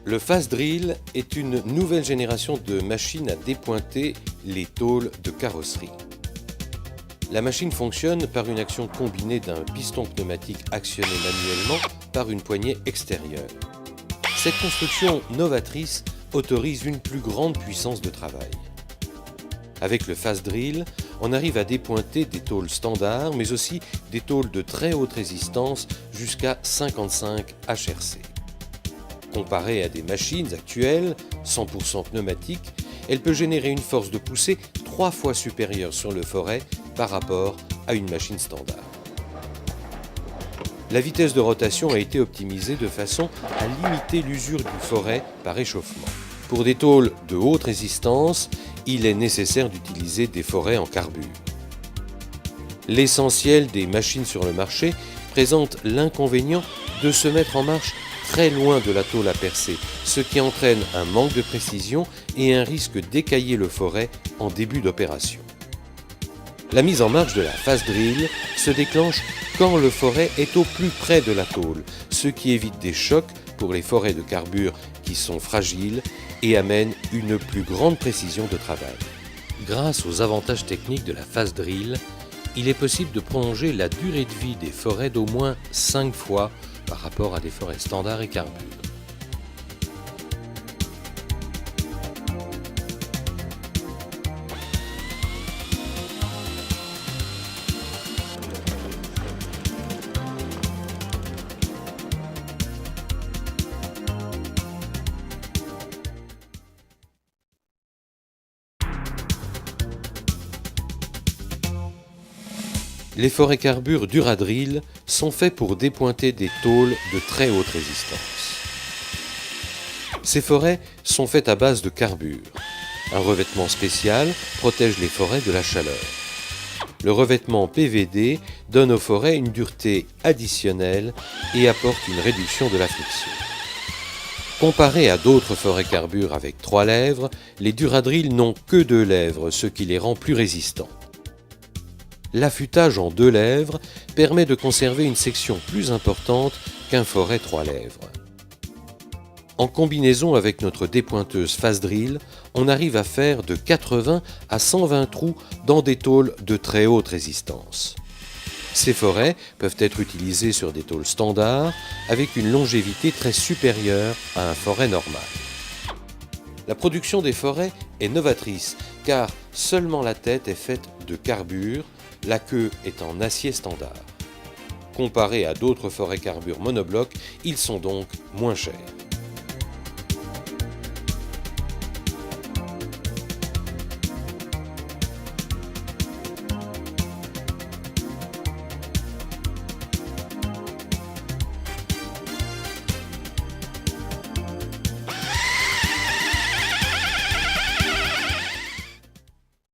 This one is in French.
Le Fast Drill est une nouvelle génération de machines à dépointer les tôles de carrosserie. La machine fonctionne par une action combinée d'un piston pneumatique actionné manuellement par une poignée extérieure. Cette construction novatrice autorise une plus grande puissance de travail. Avec le Fast Drill, on arrive à dépointer des tôles standards, mais aussi des tôles de très haute résistance jusqu'à 55 HRC. Comparée à des machines actuelles, 100% pneumatiques, elle peut générer une force de poussée 3 fois supérieure sur le forêt par rapport à une machine standard. La vitesse de rotation a été optimisée de façon à limiter l'usure du forêt par échauffement. Pour des tôles de haute résistance, il est nécessaire d'utiliser des forêts en carbure. L'essentiel des machines sur le marché présente l'inconvénient de se mettre en marche très loin de la tôle à percer, ce qui entraîne un manque de précision et un risque d'écailler le forêt en début d'opération. La mise en marche de la Fast Drill se déclenche quand le forêt est au plus près de la tôle, ce qui évite des chocs pour les forêts de carbure qui sont fragiles et amène une plus grande précision de travail. Grâce aux avantages techniques de la Fast Drill, il est possible de prolonger la durée de vie des forêts d'au moins 5 fois par rapport à des forêts standards et carbure. Les forêts carbure Duradrill sont faits pour dépointer des tôles de très haute résistance. Ces forêts sont faites à base de carbure. Un revêtement spécial protège les forêts de la chaleur. Le revêtement PVD donne aux forêts une dureté additionnelle et apporte une réduction de la friction. Comparé à d'autres forêts carbure avec 3 lèvres, les Duradrill n'ont que 2 lèvres, ce qui les rend plus résistants. L'affûtage en 2 lèvres permet de conserver une section plus importante qu'un forêt 3 lèvres. En combinaison avec notre dépointeuse Fast Drill, on arrive à faire de 80 à 120 trous dans des tôles de très haute résistance. Ces forêts peuvent être utilisées sur des tôles standards avec une longévité très supérieure à un forêt normal. La production des forêts est novatrice car seulement la tête est faite de carbure, la queue est en acier standard. Comparé à d'autres forêts carbure monobloc, ils sont donc moins chers.